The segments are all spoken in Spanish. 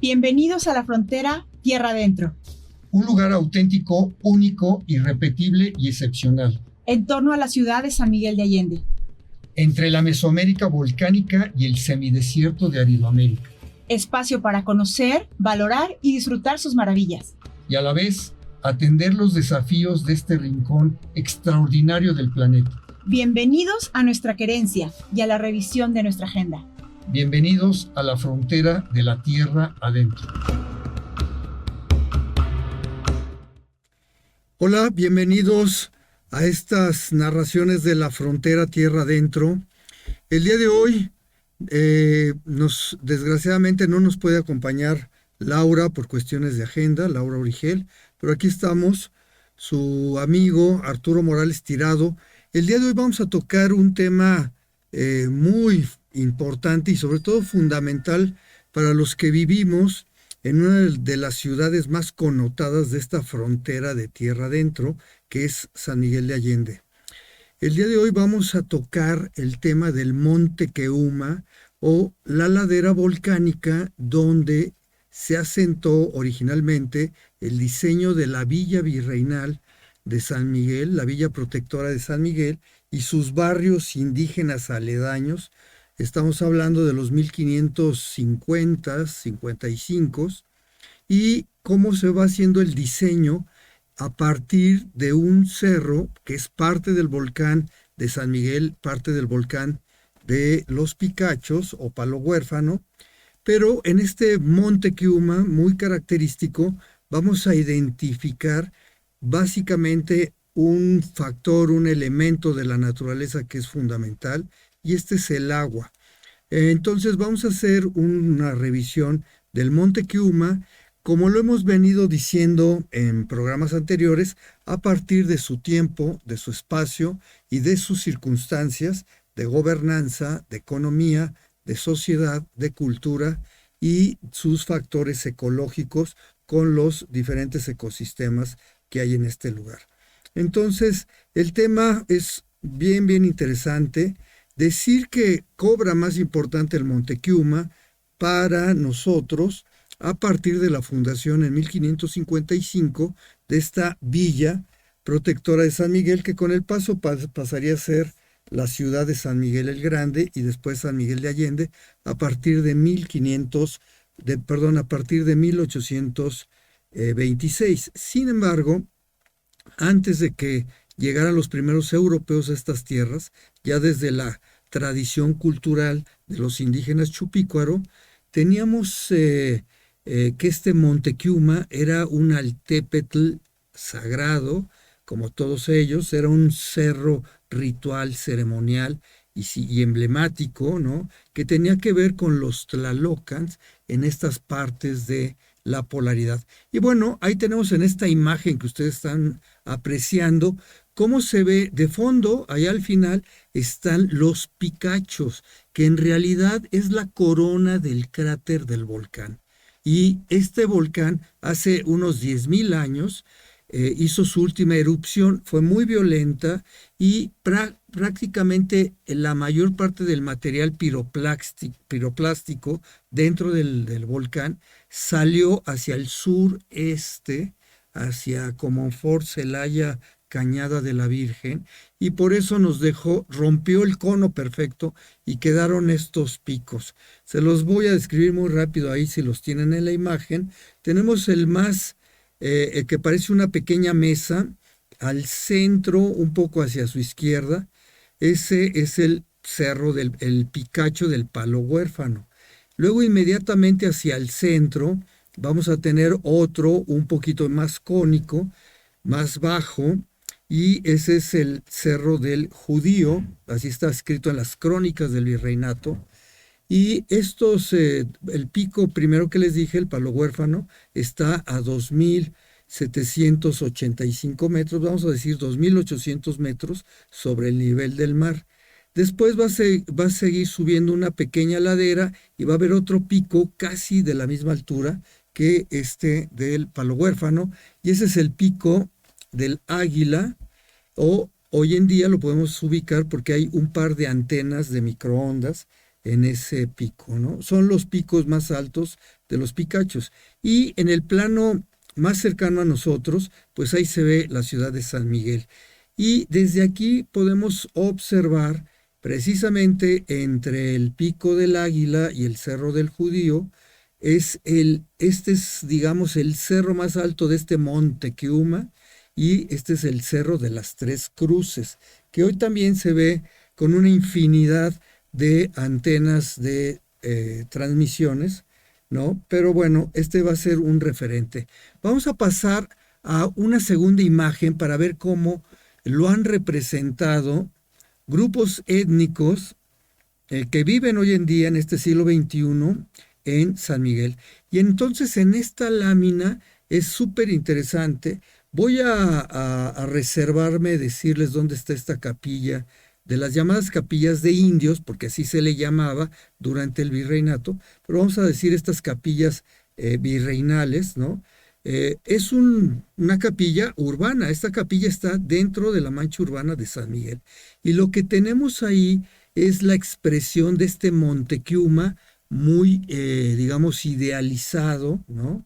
Bienvenidos a la frontera Tierra Adentro. Un lugar auténtico, único, irrepetible y excepcional. En torno a la ciudad de San Miguel de Allende. Entre la Mesoamérica volcánica y el semidesierto de Aridoamérica. Espacio para conocer, valorar y disfrutar sus maravillas. Y a la vez, atender los desafíos de este rincón extraordinario del planeta. Bienvenidos a nuestra querencia y a la revisión de nuestra agenda. Bienvenidos a la frontera de la Tierra Adentro. Hola, bienvenidos a estas narraciones de la frontera Tierra Adentro. El día de hoy, desgraciadamente no nos puede acompañar Laura por cuestiones de agenda, Laura Origel, pero aquí estamos, su amigo Arturo Morales Tirado. El día de hoy vamos a tocar un tema muy importante y sobre todo fundamental para los que vivimos en una de las ciudades más connotadas de esta frontera de Tierra Adentro, que es San Miguel de Allende. El día de hoy vamos a tocar el tema del Monte Keuma o la ladera volcánica donde se asentó originalmente el diseño de la Villa Virreinal de San Miguel, la Villa Protectora de San Miguel y sus barrios indígenas aledaños. Estamos hablando de los 1550, 55, y cómo se va haciendo el diseño a partir de un cerro que es parte del volcán de San Miguel, parte del volcán de los Picachos o Palo Huérfano, pero en este Monte Keuma muy característico vamos a identificar básicamente un factor, un elemento de la naturaleza que es fundamental, y este es el agua. Entonces vamos a hacer una revisión del Monte Keuma, como lo hemos venido diciendo en programas anteriores, a partir de su tiempo, de su espacio y de sus circunstancias de gobernanza, de economía, de sociedad, de cultura y sus factores ecológicos con los diferentes ecosistemas que hay en este lugar. Entonces, el tema es bien interesante. Decir que cobra más importante el Monte Keuma para nosotros a partir de la fundación en 1555 de esta Villa Protectora de San Miguel, que con el paso pasaría a ser la ciudad de San Miguel el Grande y después San Miguel de Allende a partir de 1826. Sin embargo, antes de que llegaran los primeros europeos a estas tierras, ya desde la tradición cultural de los indígenas Chupícuaro, teníamos que este Monte Keuma era un altépetl sagrado, como todos ellos, era un cerro ritual, ceremonial y emblemático, ¿no?, que tenía que ver con los tlalocans en estas partes de la polaridad. Y bueno, ahí tenemos en esta imagen que ustedes están apreciando cómo se ve de fondo, allá al final están los Picachos, que en realidad es la corona del cráter del volcán. Y este volcán hace unos 10,000 años hizo su última erupción, fue muy violenta y prácticamente la mayor parte del material piroplástico dentro del volcán salió hacia el sureste, hacia Comonfort, Celaya, Cañada de la Virgen, y por eso rompió el cono perfecto y quedaron estos picos. Se los voy a describir muy rápido ahí si los tienen en la imagen. Tenemos el que parece una pequeña mesa al centro, un poco hacia su izquierda. Ese es el cerro el Picacho del Palo Huérfano. Luego inmediatamente hacia el centro vamos a tener otro un poquito más cónico, más bajo, y ese es el Cerro del Judío, así está escrito en las crónicas del virreinato. Y el pico primero que les dije, el Palo Huérfano, está a 2,785 metros, vamos a decir 2,800 metros sobre el nivel del mar. Después va a seguir subiendo una pequeña ladera y va a haber otro pico casi de la misma altura que este del Palo Huérfano, y ese es el pico del Águila, o hoy en día lo podemos ubicar porque hay un par de antenas de microondas en ese pico, ¿no? Son los picos más altos de los Picachos. Y en el plano más cercano a nosotros, pues ahí se ve la ciudad de San Miguel. Y desde aquí podemos observar precisamente entre el Pico del Águila y el Cerro del Judío, este es, digamos, el cerro más alto de este monte Keuma, y este es el Cerro de las Tres Cruces, que hoy también se ve con una infinidad de antenas de transmisiones, ¿no? Pero bueno, este va a ser un referente. Vamos a pasar a una segunda imagen para ver cómo lo han representado grupos étnicos que viven hoy en día en este siglo XXI en San Miguel. Y entonces en esta lámina es súper interesante. Voy a reservarme decirles dónde está esta capilla, de las llamadas capillas de indios, porque así se le llamaba durante el virreinato, pero vamos a decir estas capillas virreinales, ¿no? Una capilla urbana. Esta capilla está dentro de la mancha urbana de San Miguel. Y lo que tenemos ahí es la expresión de este Monte Keuma muy, digamos, idealizado, ¿no?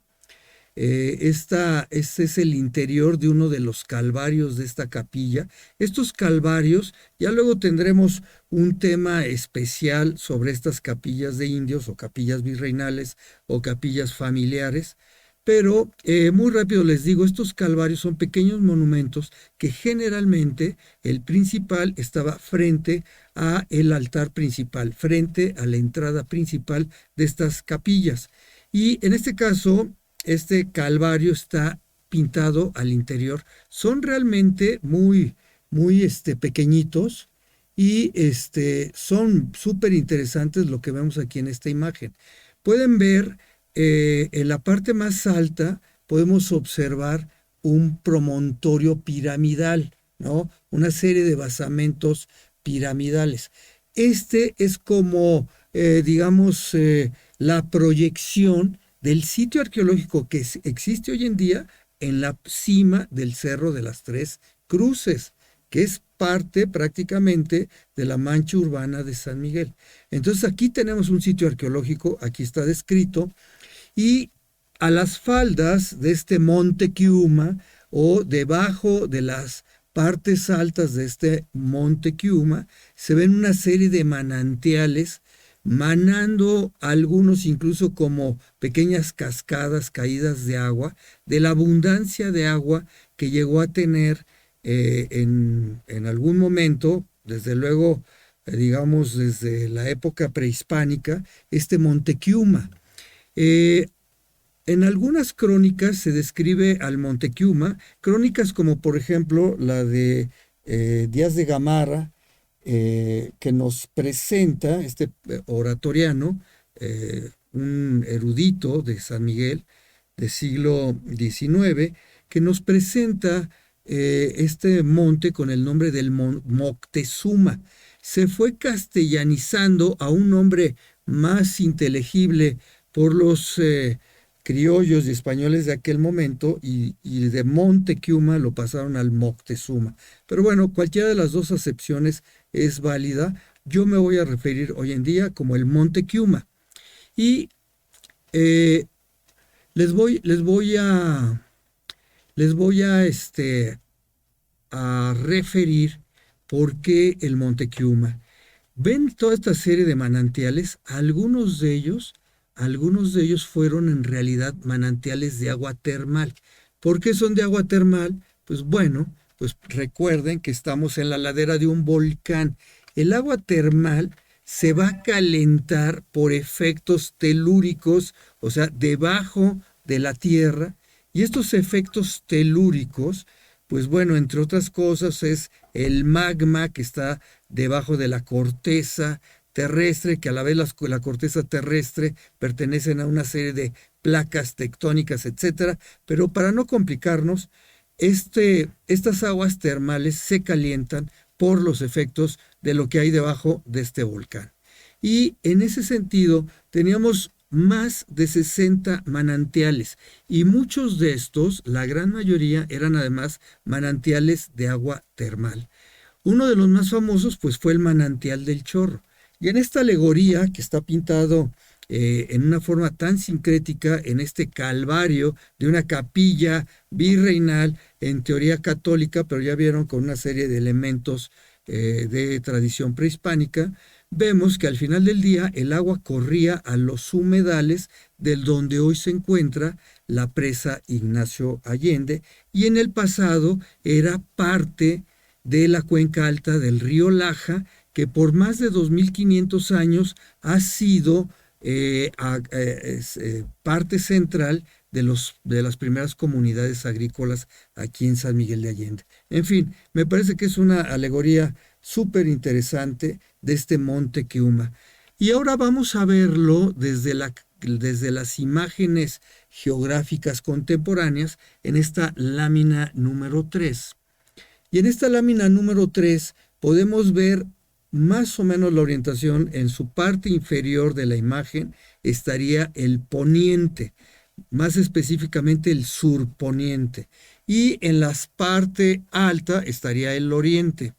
Este es el interior de uno de los calvarios de esta capilla. Estos calvarios, ya luego tendremos un tema especial sobre estas capillas de indios o capillas virreinales o capillas familiares, pero muy rápido les digo, estos calvarios son pequeños monumentos que generalmente el principal estaba frente a el altar principal, frente a la entrada principal de estas capillas. Y en este caso, este calvario está pintado al interior. Son realmente muy, muy pequeñitos y son súper interesantes lo que vemos aquí en esta imagen. Pueden ver en la parte más alta, podemos observar un promontorio piramidal, ¿no? Una serie de basamentos piramidales. Este es como, digamos, la proyección del sitio arqueológico que existe hoy en día en la cima del Cerro de las Tres Cruces, que es parte prácticamente de la mancha urbana de San Miguel. Entonces aquí tenemos un sitio arqueológico, aquí está descrito, y a las faldas de este monte Keuma o debajo de las partes altas de este monte Keuma se ven una serie de manantiales manando, algunos incluso como pequeñas cascadas caídas de agua, de la abundancia de agua que llegó a tener en algún momento, desde luego, digamos, desde la época prehispánica, este Monte Keuma. En algunas crónicas se describe al Monte Keuma, crónicas como por ejemplo la de Díaz de Gamarra, que nos presenta este oratoriano, un erudito de San Miguel del siglo XIX, que nos presenta este monte con el nombre del Moctezuma. Se fue castellanizando a un nombre más inteligible por los criollos y españoles de aquel momento, y de Monte Keuma lo pasaron al Moctezuma. Pero bueno, cualquiera de las dos acepciones es válida. Yo me voy a referir hoy en día como el Monte Keuma. Y les voy a referir por qué el Monte Keuma. Ven toda esta serie de manantiales, algunos de ellos fueron en realidad manantiales de agua termal. ¿Por qué son de agua termal? Pues bueno, pues recuerden que estamos en la ladera de un volcán. El agua termal se va a calentar por efectos telúricos, o sea, debajo de la tierra, y estos efectos telúricos, pues bueno, entre otras cosas, es el magma que está debajo de la corteza terrestre, que a la vez la corteza terrestre pertenecen a una serie de placas tectónicas, etcétera. Pero para no complicarnos, estas aguas termales se calientan por los efectos de lo que hay debajo de este volcán. Y en ese sentido, teníamos más de 60 manantiales, y muchos de estos, la gran mayoría, eran además manantiales de agua termal. Uno de los más famosos pues fue el manantial del Chorro, Y en esta alegoría que está pintado en una forma tan sincrética en este calvario de una capilla virreinal, en teoría católica, pero ya vieron con una serie de elementos de tradición prehispánica, vemos que al final del día el agua corría a los humedales del donde hoy se encuentra la presa Ignacio Allende, y en el pasado era parte de la cuenca alta del río Laja, que por más de 2500 años ha sido parte central de las primeras comunidades agrícolas aquí en San Miguel de Allende. En fin, me parece que es una alegoría súper interesante de este monte Keuma. Y ahora vamos a verlo desde las imágenes geográficas contemporáneas en esta lámina número 3. Y en esta lámina número 3 podemos ver más o menos la orientación. En su parte inferior de la imagen estaría el poniente, más específicamente el surponiente, y en la parte alta estaría el oriente.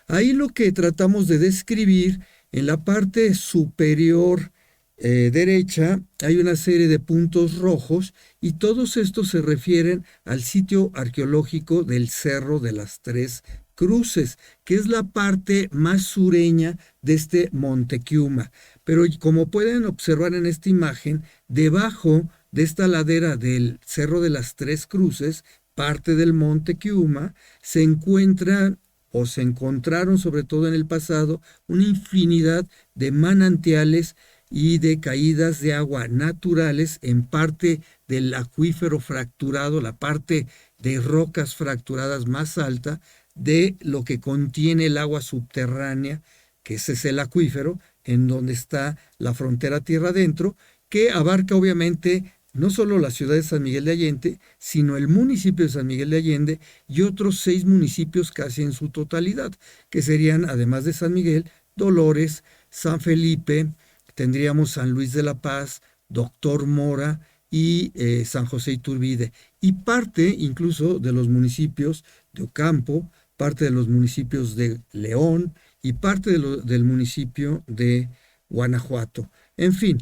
Ahí lo que tratamos de describir, en la parte superior derecha hay una serie de puntos rojos, y todos estos se refieren al sitio arqueológico del Cerro de las Tres Cruces, que es la parte más sureña de este Monte Keuma. Pero como pueden observar en esta imagen, debajo de esta ladera del Cerro de las Tres Cruces, parte del Monte Keuma, se encuentran o se encontraron, sobre todo en el pasado, una infinidad de manantiales y de caídas de agua naturales en parte del acuífero fracturado, la parte de rocas fracturadas más alta de lo que contiene el agua subterránea, que ese es el acuífero, en donde está la frontera tierra adentro, que abarca obviamente no solo la ciudad de San Miguel de Allende, sino el municipio de San Miguel de Allende y otros 6 municipios casi en su totalidad, que serían, además de San Miguel, Dolores, San Felipe, tendríamos San Luis de la Paz, Doctor Mora y San José Iturbide, y parte incluso de los municipios de Ocampo, parte de los municipios de León y parte del municipio de Guanajuato. En fin,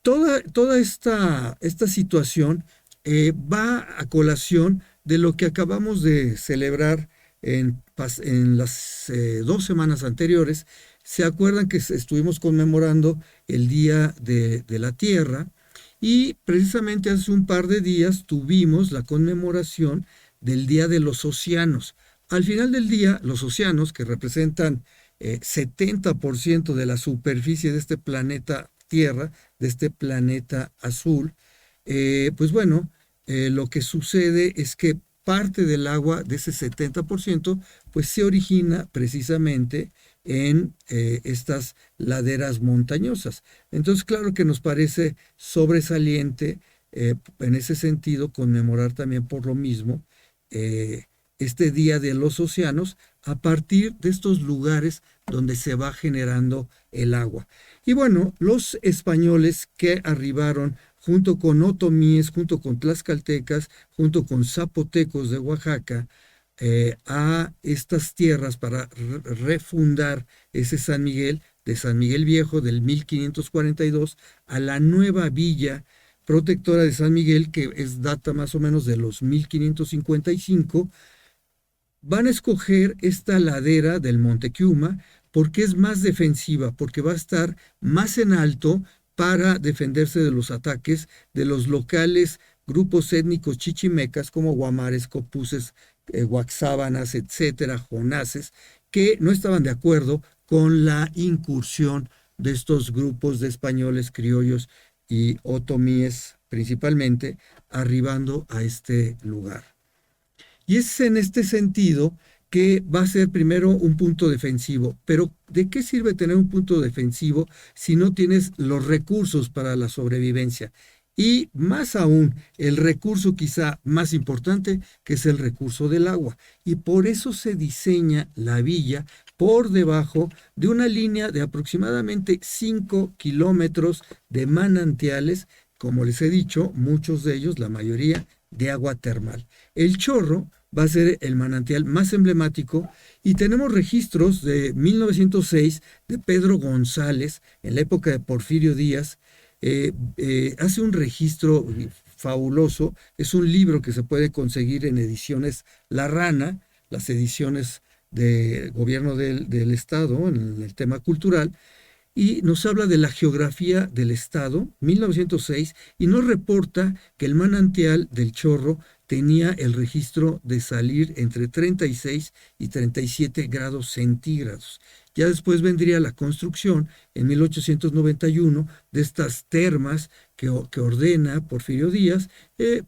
toda esta situación va a colación de lo que acabamos de celebrar en las 2 semanas anteriores. ¿Se acuerdan que estuvimos conmemorando el Día de la Tierra? Y precisamente hace un par de días tuvimos la conmemoración del Día de los Océanos. Al final del día, los océanos, que representan 70% de la superficie de este planeta Tierra, de este planeta azul, pues bueno, lo que sucede es que parte del agua de ese 70% pues se origina precisamente en estas laderas montañosas. Entonces, claro que nos parece sobresaliente en ese sentido conmemorar también por lo mismo este Día de los Océanos a partir de estos lugares donde se va generando el agua. Y bueno, los españoles que arribaron junto con otomíes, junto con tlaxcaltecas, junto con zapotecos de Oaxaca, a estas tierras para refundar ese San Miguel, de San Miguel Viejo del 1542, a la nueva villa protectora de San Miguel, que data más o menos de los 1555, van a escoger esta ladera del Monte Keuma porque es más defensiva, porque va a estar más en alto para defenderse de los ataques de los locales grupos étnicos chichimecas como guamares, copuses, guaxábanas, etcétera, jonases, que no estaban de acuerdo con la incursión de estos grupos de españoles, criollos y otomíes principalmente arribando a este lugar. Y es en este sentido que va a ser primero un punto defensivo. Pero ¿de qué sirve tener un punto defensivo si no tienes los recursos para la sobrevivencia? Y más aún, el recurso quizá más importante, que es el recurso del agua. Y por eso se diseña la villa por debajo de una línea de aproximadamente 5 kilómetros de manantiales, como les he dicho, muchos de ellos, la mayoría, de agua termal. El chorro va a ser el manantial más emblemático, y tenemos registros de 1906 de Pedro González, en la época de Porfirio Díaz. Hace un registro fabuloso. Es un libro que se puede conseguir en ediciones La Rana, las ediciones del gobierno del estado en el tema cultural, y nos habla de la geografía del estado, 1906, y nos reporta que el manantial del Chorro tenía el registro de salir entre 36 y 37 grados centígrados. Ya después vendría la construcción en 1891 de estas termas que ordena Porfirio Díaz,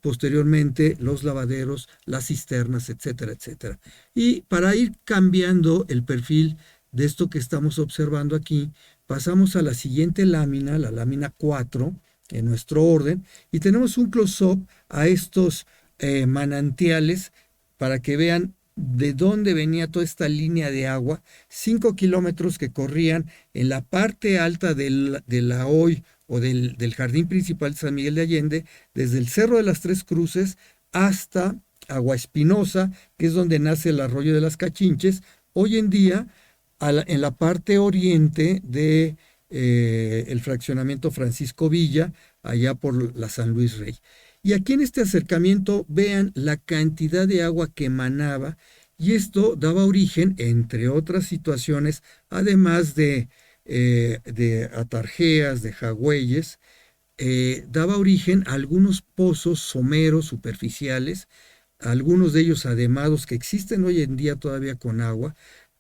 posteriormente los lavaderos, las cisternas, etcétera, etcétera. Y para ir cambiando el perfil de esto que estamos observando aquí, pasamos a la siguiente lámina, la lámina 4, en nuestro orden, y tenemos un close-up a estos manantiales para que vean de dónde venía toda esta línea de agua, 5 kilómetros que corrían en la parte alta de la hoy o del jardín principal de San Miguel de Allende, desde el Cerro de las Tres Cruces hasta Agua Espinosa, que es donde nace el arroyo de las Cachinches. Hoy en día, en la parte oriente de el fraccionamiento Francisco Villa, allá por la San Luis Rey. Y aquí en este acercamiento vean la cantidad de agua que emanaba, y esto daba origen, entre otras situaciones, además de atarjeas, de jagüeyes, daba origen a algunos pozos someros superficiales, algunos de ellos ademados que existen hoy en día todavía con agua.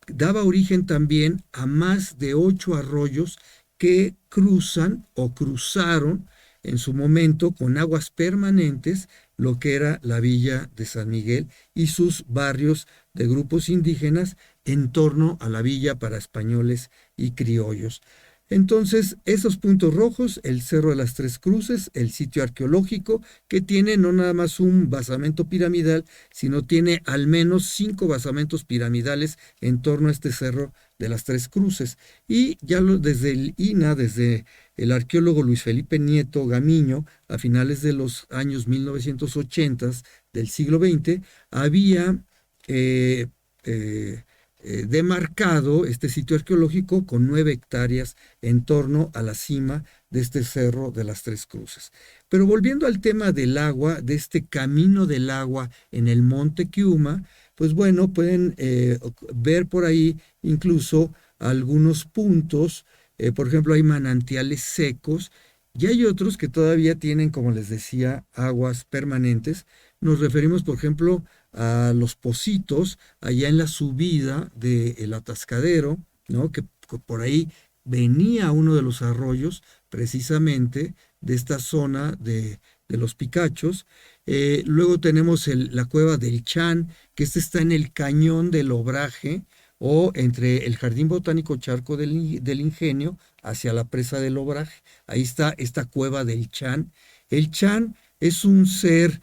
Daba origen también a más de 8 arroyos que cruzan o cruzaron en su momento con aguas permanentes lo que era la villa de San Miguel y sus barrios de grupos indígenas en torno a la villa para españoles y criollos. Entonces, esos puntos rojos, el Cerro de las Tres Cruces, el sitio arqueológico, que tiene no nada más un basamento piramidal, sino tiene al menos 5 basamentos piramidales en torno a este Cerro de las Tres Cruces. Y ya desde el INA, desde el arqueólogo Luis Felipe Nieto Gamiño, a finales de los años 1980 del siglo XX, había demarcado este sitio arqueológico con 9 hectáreas en torno a la cima de este Cerro de las Tres Cruces. Pero volviendo al tema del agua, de este camino del agua en el Monte Keuma, pues bueno, pueden ver por ahí incluso algunos puntos. Por ejemplo, hay manantiales secos y hay otros que todavía tienen, como les decía, aguas permanentes. Nos referimos, por ejemplo, a los Pocitos, allá en la subida del Atascadero, ¿no? Que por ahí venía uno de los arroyos, precisamente, de esta zona de los Picachos. Luego tenemos la cueva del Chan, que está en el cañón del Obraje, o entre el Jardín Botánico Charco del Ingenio hacia la presa del Obraje. Ahí está esta cueva del Chan. El Chan es un ser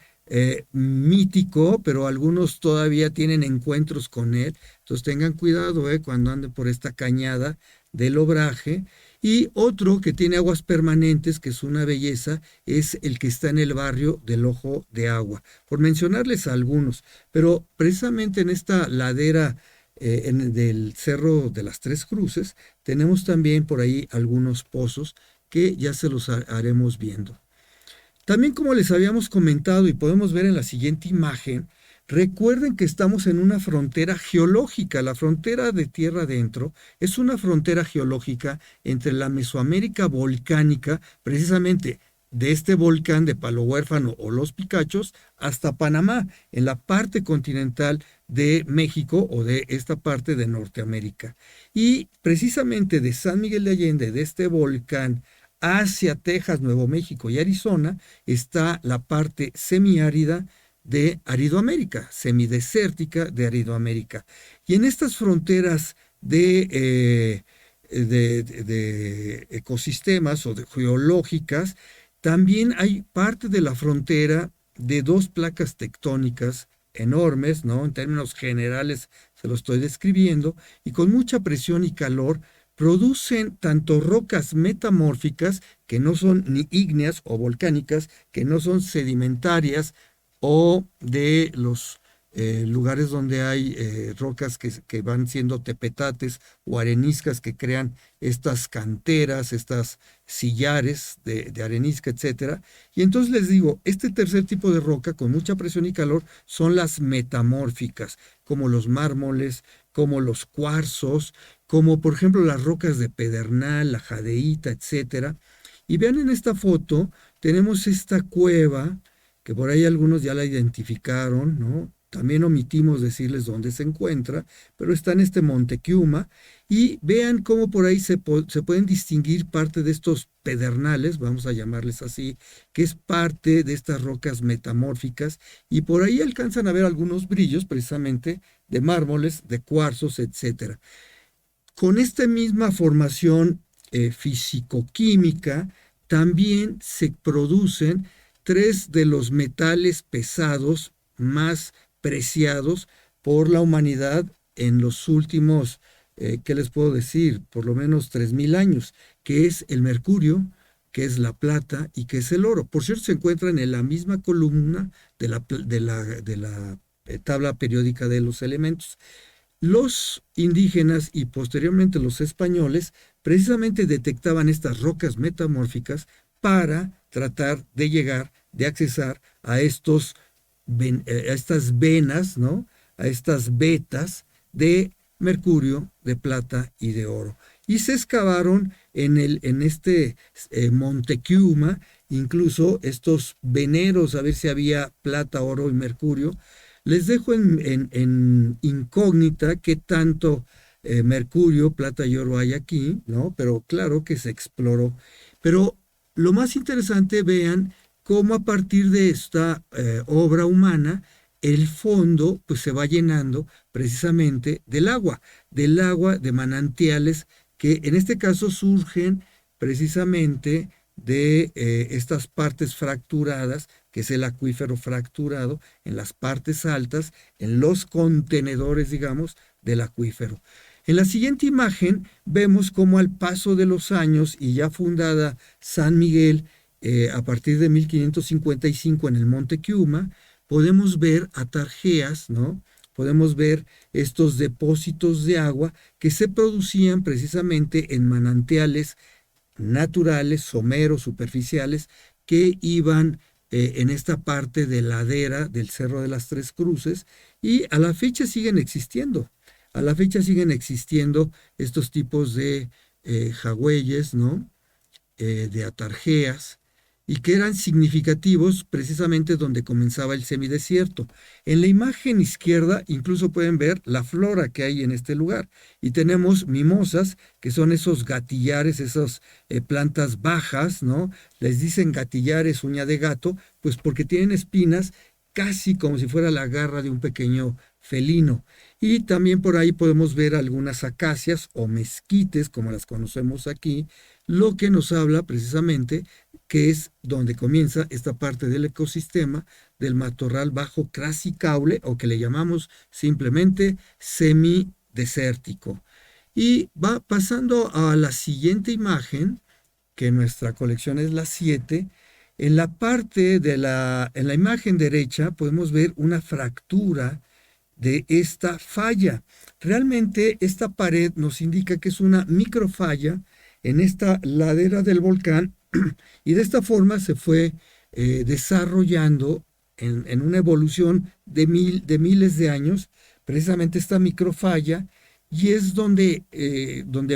mítico, pero algunos todavía tienen encuentros con él, entonces tengan cuidado cuando anden por esta cañada del Obraje. Y otro que tiene aguas permanentes, que es una belleza, es el que está en el barrio del Ojo de Agua, por mencionarles algunos. Pero precisamente en esta ladera del Cerro de las Tres Cruces tenemos también por ahí algunos pozos que ya se los haremos viendo. También, como les habíamos comentado y podemos ver en la siguiente imagen, recuerden que estamos en una frontera geológica. La frontera de tierra adentro es una frontera geológica entre la Mesoamérica volcánica, precisamente de este volcán de Palo Huérfano o Los Picachos, hasta Panamá, en la parte continental de México o de esta parte de Norteamérica. Y precisamente de San Miguel de Allende, de este volcán, hacia Texas, Nuevo México y Arizona, está la parte semiárida de Aridoamérica, semidesértica de Aridoamérica. Y en estas fronteras de ecosistemas o de geológicas, también hay parte de la frontera de 2 placas tectónicas enormes, ¿no? En términos generales se lo estoy describiendo, y con mucha presión y calor, producen tanto rocas metamórficas, que no son ni ígneas o volcánicas, que no son sedimentarias o de los lugares donde hay rocas que van siendo tepetates o areniscas que crean estas canteras, estas sillares de arenisca, etcétera. Y entonces les digo, este tercer tipo de roca con mucha presión y calor son las metamórficas, como los mármoles, como los cuarzos, como por ejemplo las rocas de pedernal, la jadeíta, etcétera. Y vean en esta foto, tenemos esta cueva, que por ahí algunos ya la identificaron, ¿no? También omitimos decirles dónde se encuentra, pero está en este Monte Kiuma. Y vean cómo por ahí se pueden distinguir parte de estos pedernales, vamos a llamarles así, que es parte de estas rocas metamórficas. Y por ahí alcanzan a ver algunos brillos, precisamente, de mármoles, de cuarzos, etcétera. Con esta misma formación físico-química, también se producen tres de los metales pesados más preciados por la humanidad en los últimos, ¿qué les puedo decir? Por lo menos 3000 años, que es el mercurio, que es la plata y que es el oro. Por cierto, se encuentran en la misma columna de la tabla periódica de los elementos. Los indígenas y posteriormente los españoles precisamente detectaban estas rocas metamórficas para tratar de llegar, de accesar a estas venas, ¿no? A estas vetas de mercurio, de plata y de oro. Y se excavaron en este Monte Kiuma, incluso estos veneros, a ver si había plata, oro y mercurio. Les dejo en incógnita qué tanto mercurio, plata y oro hay aquí, ¿no? Pero claro que se exploró. Pero lo más interesante, vean cómo a partir de esta obra humana, el fondo pues se va llenando precisamente del agua de manantiales que en este caso surgen precisamente de estas partes fracturadas, que es el acuífero fracturado, en las partes altas, en los contenedores, digamos, del acuífero. En la siguiente imagen vemos cómo al paso de los años y ya fundada San Miguel, a partir de 1555 en el Monte Kiuma, podemos ver atarjeas, ¿no? Podemos ver estos depósitos de agua que se producían precisamente en manantiales naturales, someros, superficiales, que iban en esta parte de ladera del Cerro de las Tres Cruces y a la fecha siguen existiendo. A la fecha siguen existiendo estos tipos de jagüeyes, ¿no? De atarjeas, y que eran significativos precisamente donde comenzaba el semidesierto. En la imagen izquierda incluso pueden ver la flora que hay en este lugar. Y tenemos mimosas, que son esos gatillares, esas plantas bajas, ¿no? Les dicen gatillares, uña de gato, pues porque tienen espinas casi como si fuera la garra de un pequeño felino. Y también por ahí podemos ver algunas acacias o mezquites, como las conocemos aquí, lo que nos habla precisamente que es donde comienza esta parte del ecosistema del matorral bajo crasicaule, o que le llamamos simplemente semidesértico. Y va pasando a la siguiente imagen, que nuestra colección es la 7. En la parte en la imagen derecha podemos ver una fractura de esta falla. Realmente esta pared nos indica que es una microfalla en esta ladera del volcán y de esta forma se fue desarrollando en una evolución de miles de años precisamente esta microfalla, y es donde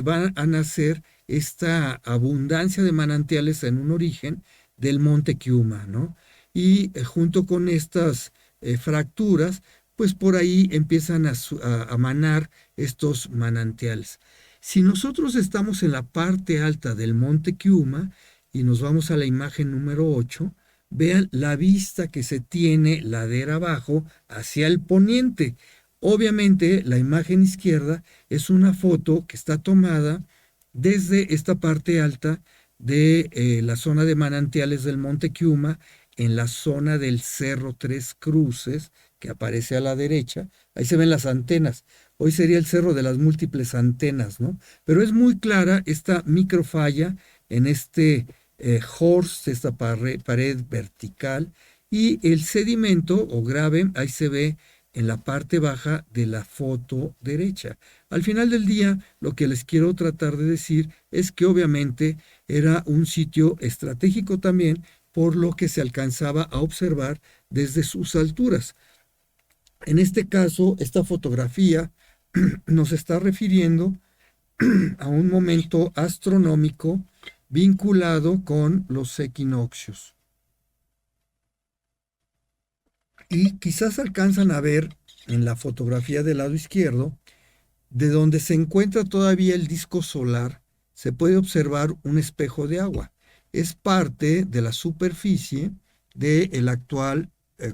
va a nacer esta abundancia de manantiales en un origen del Monte Kiuma, ¿no? Y junto con estas fracturas, pues por ahí empiezan a manar estos manantiales. Si nosotros estamos en la parte alta del Monte Kiuma y nos vamos a la imagen número 8, vean la vista que se tiene ladera abajo hacia el poniente. Obviamente la imagen izquierda es una foto que está tomada desde esta parte alta de la zona de manantiales del Monte Kiuma, en la zona del Cerro Tres Cruces, que aparece a la derecha. Ahí se ven las antenas. Hoy sería el Cerro de las Múltiples Antenas, ¿no? Pero es muy clara esta microfalla en este horst, esta pared vertical, y el sedimento o grave, ahí se ve en la parte baja de la foto derecha. Al final del día, lo que les quiero tratar de decir es que obviamente era un sitio estratégico también, por lo que se alcanzaba a observar desde sus alturas. En este caso, esta fotografía nos está refiriendo a un momento astronómico vinculado con los equinoccios. Y quizás alcanzan a ver en la fotografía del lado izquierdo, de donde se encuentra todavía el disco solar, se puede observar un espejo de agua. Es parte de la superficie del actual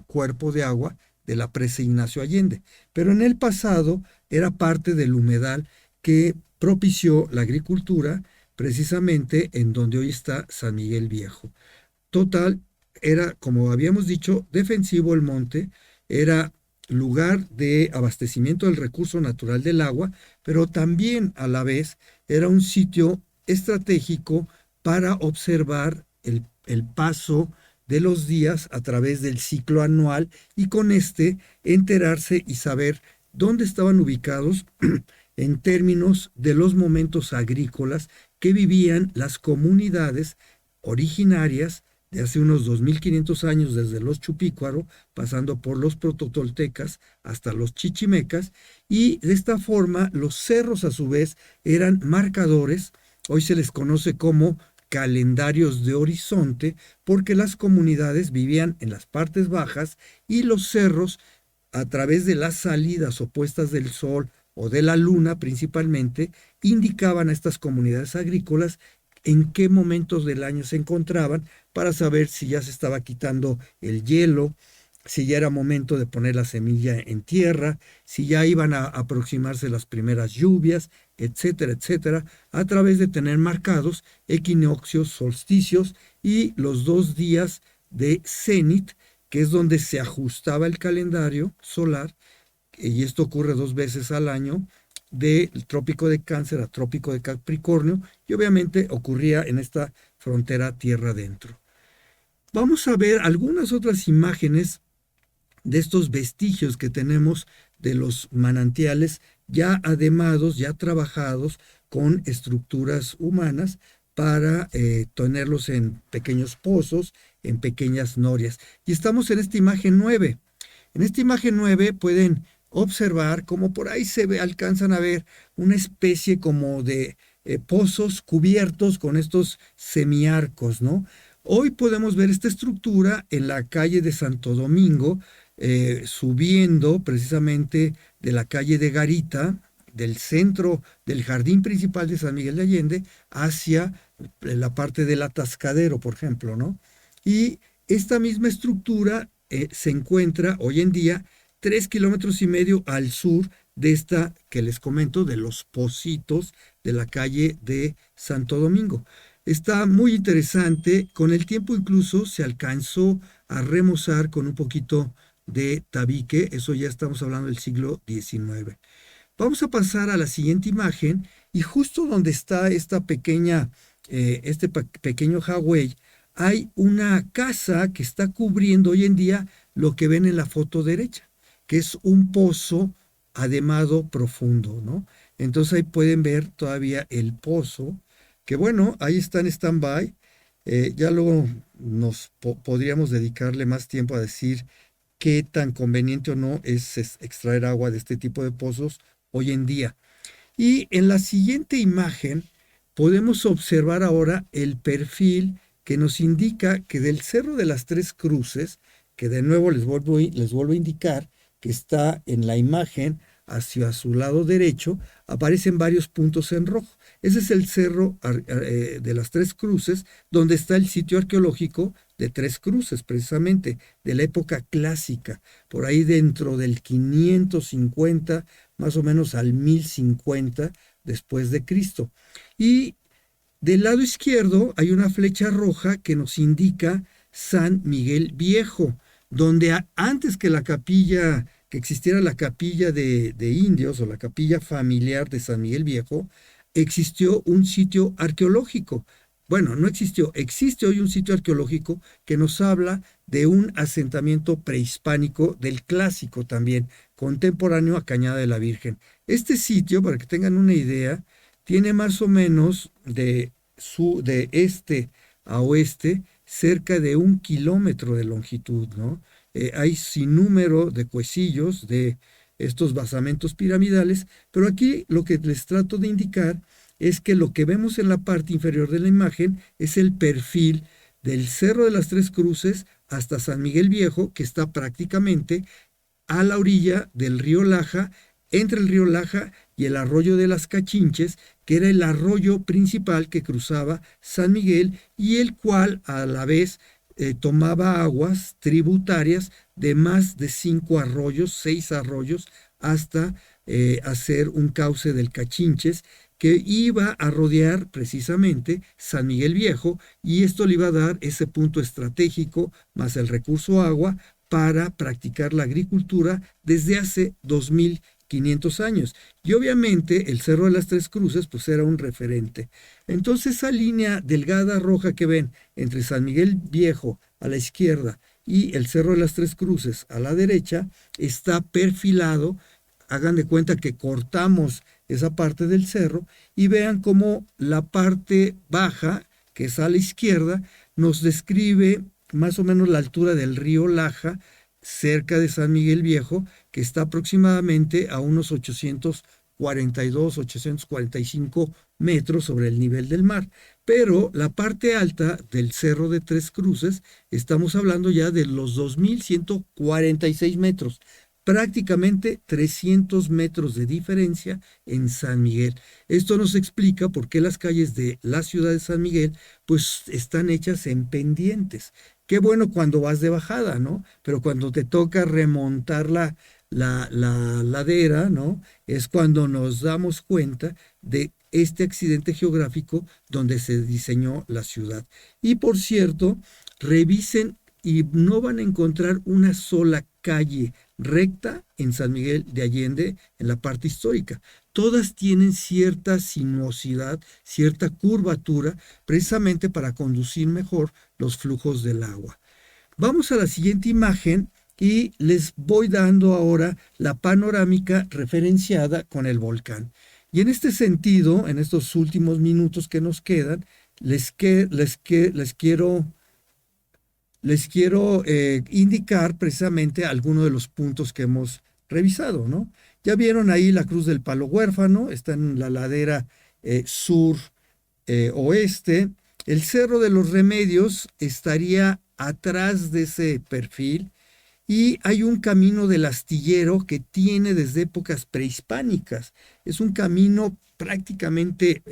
cuerpo de agua de la presa Ignacio Allende. Pero en el pasado era parte del humedal que propició la agricultura precisamente en donde hoy está San Miguel Viejo. Total, era, como habíamos dicho, defensivo el monte, era lugar de abastecimiento del recurso natural del agua, pero también a la vez era un sitio estratégico para observar el paso de los días a través del ciclo anual y con este enterarse y saber dónde estaban ubicados en términos de los momentos agrícolas que vivían las comunidades originarias de hace unos 2500 años, desde los Chupícuaro, pasando por los prototoltecas hasta los chichimecas, y de esta forma los cerros a su vez eran marcadores, hoy se les conoce como calendarios de horizonte, porque las comunidades vivían en las partes bajas y los cerros, a través de las salidas o puestas del sol o de la luna principalmente, indicaban a estas comunidades agrícolas en qué momentos del año se encontraban para saber si ya se estaba quitando el hielo, si ya era momento de poner la semilla en tierra, si ya iban a aproximarse las primeras lluvias, etcétera, etcétera, a través de tener marcados equinoccios, solsticios y los 2 días de cenit, que es donde se ajustaba el calendario solar, y esto ocurre 2 veces al año, del trópico de Cáncer a trópico de Capricornio, y obviamente ocurría en esta frontera tierra adentro. Vamos a ver algunas otras imágenes de estos vestigios que tenemos de los manantiales ya ademados, ya trabajados con estructuras humanas para tenerlos en pequeños pozos, en pequeñas norias. Y estamos en esta imagen 9. En esta imagen 9 pueden observar cómo por ahí alcanzan a ver una especie como de pozos cubiertos con estos semiarcos, ¿no? Hoy podemos ver esta estructura en la calle de Santo Domingo, subiendo precisamente de la calle de Garita, del centro del jardín principal de San Miguel de Allende, hacia la parte del atascadero, por ejemplo, ¿no? Y esta misma estructura se encuentra hoy en día 3,5 kilómetros al sur de esta que les comento, de los Pocitos de la calle de Santo Domingo. Está muy interesante, con el tiempo incluso se alcanzó a remozar con un poquito de tabique, eso ya estamos hablando del siglo XIX. Vamos a pasar a la siguiente imagen, y justo donde está esta pequeño Hawái, hay una casa que está cubriendo hoy en día lo que ven en la foto derecha, que es un pozo ademado profundo, ¿no? Entonces ahí pueden ver todavía el pozo, que bueno, ahí está en stand-by. Ya luego nos podríamos dedicarle más tiempo a decir qué tan conveniente o no es extraer agua de este tipo de pozos hoy en día. Y en la siguiente imagen podemos observar ahora el perfil que nos indica que del Cerro de las Tres Cruces, que de nuevo les vuelvo a indicar que está en la imagen hacia su lado derecho, aparecen varios puntos en rojo. Ese es el Cerro de las Tres Cruces, donde está el sitio arqueológico de Tres Cruces, precisamente de la época clásica, por ahí dentro del 550, más o menos al 1050 después de Cristo. Y del lado izquierdo hay una flecha roja que nos indica San Miguel Viejo, donde antes que existiera la capilla de indios o la capilla familiar de San Miguel Viejo, existió un sitio arqueológico. bueno, no existió, existe hoy un sitio arqueológico que nos habla de un asentamiento prehispánico del clásico también, contemporáneo a Cañada de la Virgen. Este sitio, para que tengan una idea, tiene más o menos de este a oeste cerca de 1 kilómetro de longitud, ¿no? Hay sin número de cuecillos de estos basamentos piramidales, pero aquí lo que les trato de indicar es que lo que vemos en la parte inferior de la imagen es el perfil del Cerro de las Tres Cruces hasta San Miguel Viejo, que está prácticamente a la orilla del río Laja, entre el río Laja y el arroyo de las Cachinches, que era el arroyo principal que cruzaba San Miguel y el cual a la vez tomaba aguas tributarias de más de 5 arroyos, 6 arroyos, hasta hacer un cauce del Cachinches que iba a rodear precisamente San Miguel Viejo, y esto le iba a dar ese punto estratégico más el recurso agua para practicar la agricultura desde hace 2500 años. Y obviamente el Cerro de las Tres Cruces pues era un referente. Entonces esa línea delgada roja que ven entre San Miguel Viejo a la izquierda y el Cerro de las Tres Cruces a la derecha está perfilado. Hagan de cuenta que cortamos esa parte del cerro y vean cómo la parte baja, que es a la izquierda, nos describe más o menos la altura del río Laja, cerca de San Miguel Viejo, que está aproximadamente a unos 842, 845 metros sobre el nivel del mar. Pero la parte alta del Cerro de Tres Cruces, estamos hablando ya de los 2146 metros, prácticamente 300 metros de diferencia en San Miguel. Esto nos explica por qué las calles de la ciudad de San Miguel pues están hechas en pendientes. Qué bueno cuando vas de bajada, ¿no? Pero cuando te toca remontar la ladera, ¿no? Es cuando nos damos cuenta de este accidente geográfico donde se diseñó la ciudad. Y por cierto, revisen y no van a encontrar una sola calle recta en San Miguel de Allende en la parte histórica. Todas tienen cierta sinuosidad, cierta curvatura, precisamente para conducir mejor los flujos del agua. Vamos a la siguiente imagen y les voy dando ahora la panorámica referenciada con el volcán. Y en este sentido, en estos últimos minutos que nos quedan, les quiero indicar precisamente algunos de los puntos que hemos revisado, ¿no? Ya vieron ahí la Cruz del Palo Huérfano, está en la ladera sur oeste. El Cerro de los Remedios estaría atrás de ese perfil, y hay un camino del astillero que tiene desde épocas prehispánicas. Es un camino prácticamente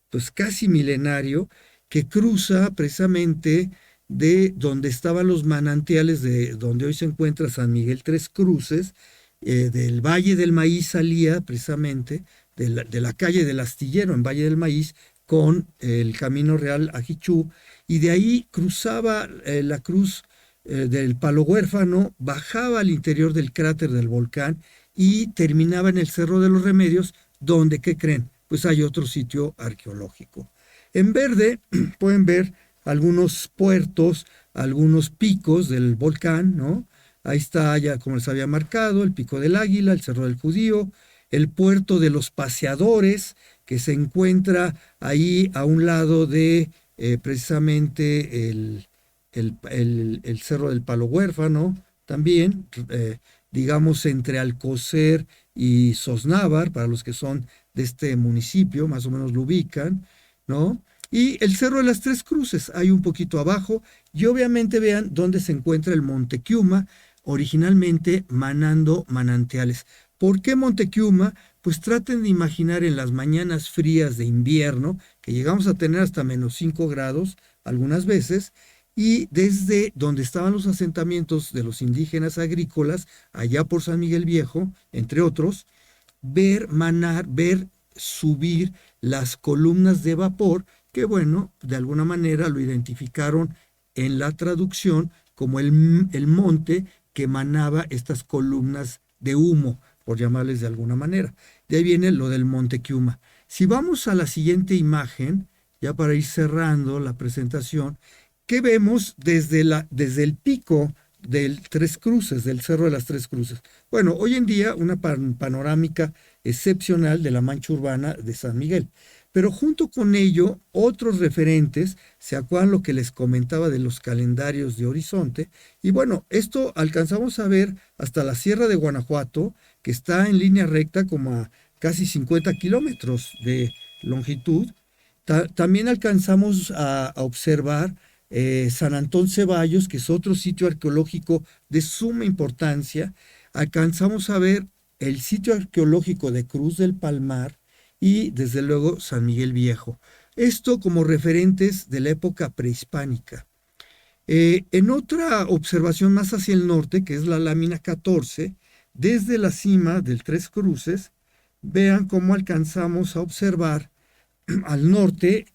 pues casi milenario, que cruza precisamente de donde estaban los manantiales, de donde hoy se encuentra San Miguel Tres Cruces, del Valle del Maíz salía precisamente de la calle del Astillero en Valle del Maíz con el Camino Real a Jichú, y de ahí cruzaba la Cruz del Palo Huérfano, bajaba al interior del cráter del volcán y terminaba en el Cerro de los Remedios, donde, ¿qué creen? Pues hay otro sitio arqueológico. En verde pueden ver algunos puertos, algunos picos del volcán, ¿no? Ahí está ya, como les había marcado, el Pico del Águila, el Cerro del Judío, el puerto de los Paseadores, que se encuentra ahí a un lado de precisamente el Cerro del Palo Huérfano, también, digamos, entre Alcocer y Sosnávar, para los que son de este municipio, más o menos lo ubican, ¿no? Y el Cerro de las Tres Cruces, hay un poquito abajo, y obviamente vean dónde se encuentra el Monte Quiuma, originalmente manando manantiales. ¿Por qué Monte Quiuma? Pues traten de imaginar en las mañanas frías de invierno, que llegamos a tener hasta -5 grados algunas veces, y desde donde estaban los asentamientos de los indígenas agrícolas, allá por San Miguel Viejo, entre otros, ver manar, ver subir las columnas de vapor, que bueno, de alguna manera lo identificaron en la traducción como el monte que emanaba estas columnas de humo, por llamarles de alguna manera. De ahí viene lo del Monte Quiuma. Si vamos a la siguiente imagen, ya para ir cerrando la presentación, ¿qué vemos desde el pico del Tres Cruces, del Cerro de las Tres Cruces? Bueno, hoy en día una panorámica excepcional de la mancha urbana de San Miguel. Pero junto con ello, otros referentes, ¿se acuerdan lo que les comentaba de los calendarios de horizonte? Y bueno, esto alcanzamos a ver hasta la Sierra de Guanajuato, que está en línea recta como a casi 50 kilómetros de longitud. También alcanzamos a observar San Antón Ceballos, que es otro sitio arqueológico de suma importancia. Alcanzamos a ver el sitio arqueológico de Cruz del Palmar y desde luego San Miguel Viejo. Esto como referentes de la época prehispánica. En otra observación más hacia el norte, que es la lámina 14, desde la cima del Tres Cruces, vean cómo alcanzamos a observar al norte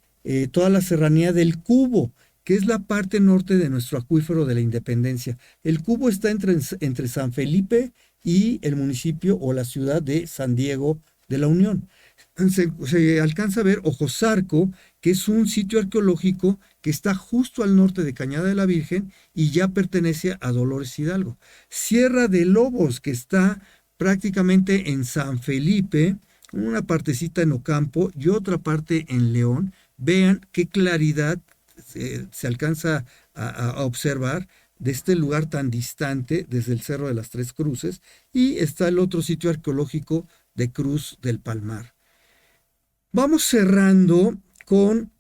toda la serranía del Cubo, que es la parte norte de nuestro acuífero de la Independencia. El Cubo está entre San Felipe y el municipio o la ciudad de San Diego de la Unión. Se alcanza a ver Ojosarco, que es un sitio arqueológico que está justo al norte de Cañada de la Virgen y ya pertenece a Dolores Hidalgo. Sierra de Lobos, que está prácticamente en San Felipe, una partecita en Ocampo y otra parte en León. Vean qué claridad se alcanza a observar de este lugar tan distante desde el Cerro de las Tres Cruces, y está el otro sitio arqueológico de Cruz del Palmar. Vamos cerrando con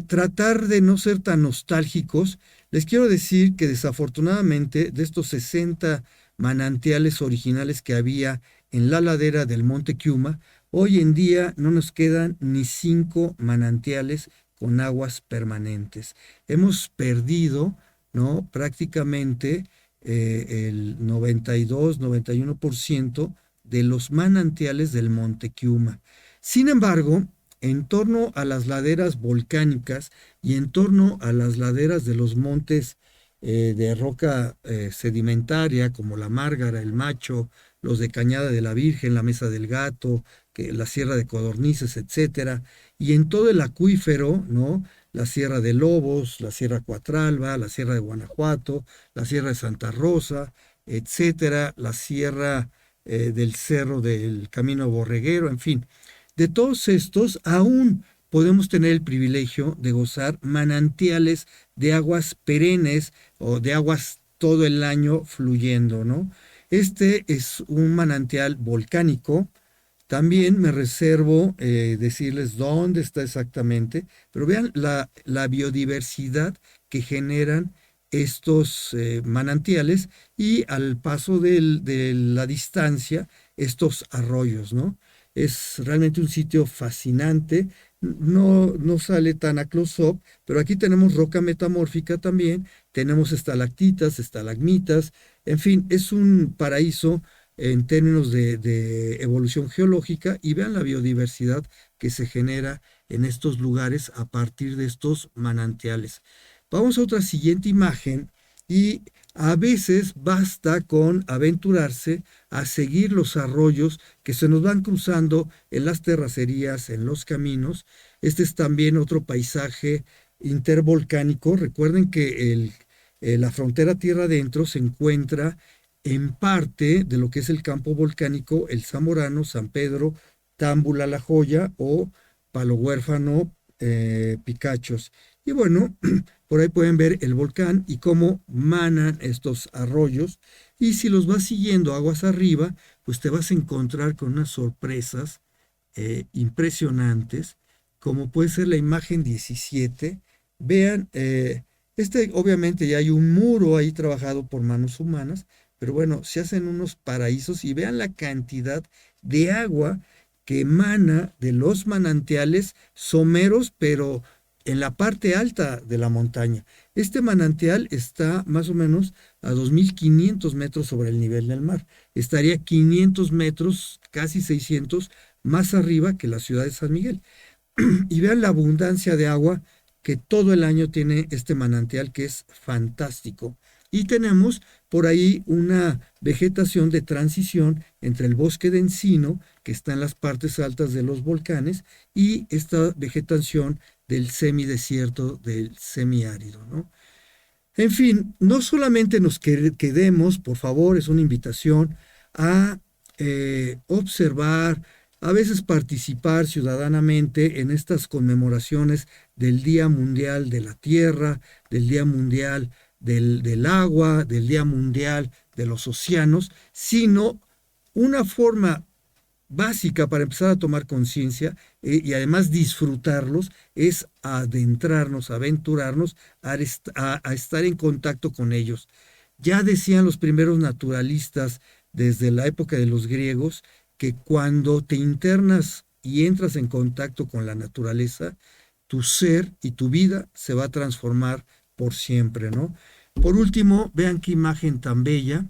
tratar de no ser tan nostálgicos. Les quiero decir que desafortunadamente de estos 60 manantiales originales que había en la ladera del Monte Kiuma, hoy en día no nos quedan ni 5 manantiales con aguas permanentes. Hemos perdido, ¿no?, prácticamente el 92-91% de los manantiales del Monte Kiuma. Sin embargo, en torno a las laderas volcánicas y en torno a las laderas de los montes de roca sedimentaria, como la Márgara, el Macho, los de Cañada de la Virgen, la Mesa del Gato, la Sierra de Codornices, etcétera, y en todo el acuífero, ¿no?, la Sierra de Lobos, la Sierra Cuatralba, la Sierra de Guanajuato, la Sierra de Santa Rosa, etcétera, la Sierra del Cerro del Camino Borreguero, en fin. De todos estos, aún podemos tener el privilegio de gozar manantiales de aguas perennes o de aguas todo el año fluyendo, ¿no? Este es un manantial volcánico. También me reservo decirles dónde está exactamente, pero vean la biodiversidad que generan estos manantiales y al paso de la distancia, estos arroyos, ¿no? Es realmente un sitio fascinante. No sale tan a close-up, pero aquí tenemos roca metamórfica también, tenemos estalactitas, estalagmitas, en fin, es un paraíso en términos de evolución geológica, y vean la biodiversidad que se genera en estos lugares a partir de estos manantiales. Vamos a otra siguiente imagen, y a veces basta con aventurarse a seguir los arroyos que se nos van cruzando en las terracerías, en los caminos. Este es también otro paisaje intervolcánico. Recuerden que la frontera tierra adentro se encuentra en parte de lo que es el campo volcánico El Zamorano, San Pedro, Támbula, La Joya o Palo Huérfano, Picachos. Y bueno, por ahí pueden ver el volcán y cómo manan estos arroyos. Y si los vas siguiendo aguas arriba, pues te vas a encontrar con unas sorpresas impresionantes, como puede ser la imagen 17. Vean, obviamente ya hay un muro ahí trabajado por manos humanas, pero bueno, se hacen unos paraísos, y vean la cantidad de agua que emana de los manantiales someros, pero en la parte alta de la montaña. Este manantial está más o menos a 2.500 metros sobre el nivel del mar. Estaría 500 metros, casi 600, más arriba que la ciudad de San Miguel. Y vean la abundancia de agua que todo el año tiene este manantial, que es fantástico. Y tenemos por ahí una vegetación de transición entre el bosque de encino, que está en las partes altas de los volcanes, y esta vegetación del semidesierto, del semiárido, ¿no? En fin, no solamente nos quedemos, por favor, es una invitación a observar, a veces participar ciudadanamente en estas conmemoraciones del Día Mundial de la Tierra, del Día Mundial del Agua, del Día Mundial de los Océanos, sino una forma básica para empezar a tomar conciencia y además disfrutarlos es adentrarnos, aventurarnos a estar en contacto con ellos. Ya decían los primeros naturalistas desde la época de los griegos que cuando te internas y entras en contacto con la naturaleza, tu ser y tu vida se va a transformar por siempre, ¿no? Por último, vean qué imagen tan bella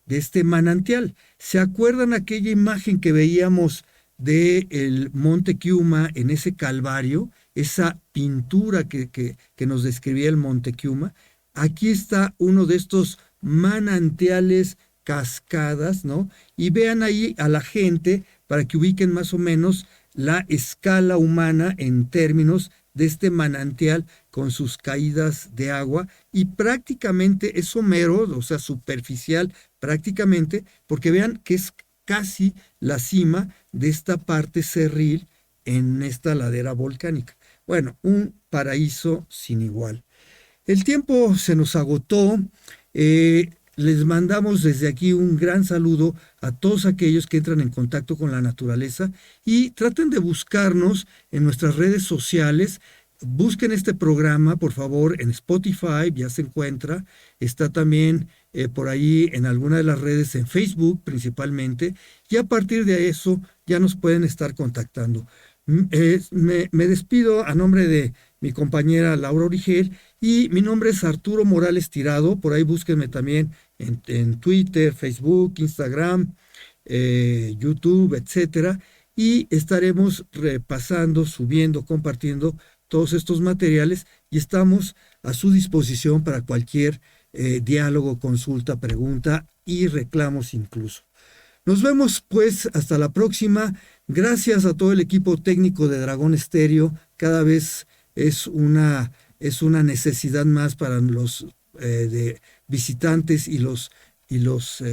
de este manantial. ¿Se acuerdan aquella imagen que veíamos del Monte Kiuma en ese calvario? Esa pintura que nos describía el Monte Kiuma. Aquí está uno de estos manantiales, cascadas, ¿no? Y vean ahí a la gente para que ubiquen más o menos la escala humana en términos de este manantial con sus caídas de agua, y prácticamente es somero, o sea, superficial prácticamente, porque vean que es casi la cima de esta parte cerril en esta ladera volcánica. Bueno, un paraíso sin igual. El tiempo se nos agotó. Les mandamos desde aquí un gran saludo a todos aquellos que entran en contacto con la naturaleza y traten de buscarnos en nuestras redes sociales. Busquen este programa, por favor, en Spotify, ya se encuentra. Está también por ahí en alguna de las redes, en Facebook principalmente, y a partir de eso ya nos pueden estar contactando. Me despido a nombre de mi compañera Laura Origel y mi nombre es Arturo Morales Tirado. Por ahí búsquenme también en Twitter, Facebook, Instagram, YouTube, etcétera, y estaremos repasando, subiendo, compartiendo todos estos materiales y estamos a su disposición para cualquier diálogo, consulta, pregunta y reclamos incluso. Nos vemos pues hasta la próxima. Gracias a todo el equipo técnico de Dragón Estéreo. Cada vez es una necesidad más para los de visitantes y los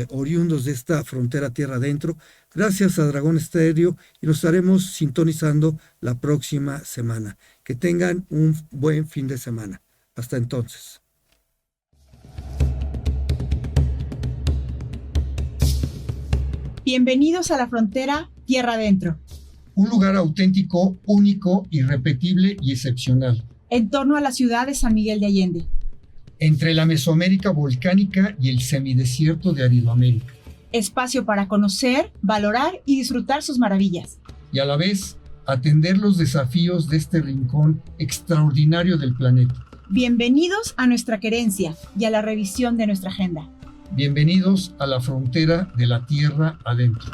oriundos de esta frontera tierra adentro. Gracias a Dragón Estéreo y nos estaremos sintonizando la próxima semana. Que tengan un buen fin de semana. Hasta entonces. Bienvenidos a la frontera tierra adentro. Un lugar auténtico, único, irrepetible y excepcional. En torno a la ciudad de San Miguel de Allende. Entre la Mesoamérica volcánica y el semidesierto de Aridoamérica. Espacio para conocer, valorar y disfrutar sus maravillas. Y a la vez, atender los desafíos de este rincón extraordinario del planeta. Bienvenidos a nuestra querencia y a la revisión de nuestra agenda. Bienvenidos a la frontera de la tierra adentro.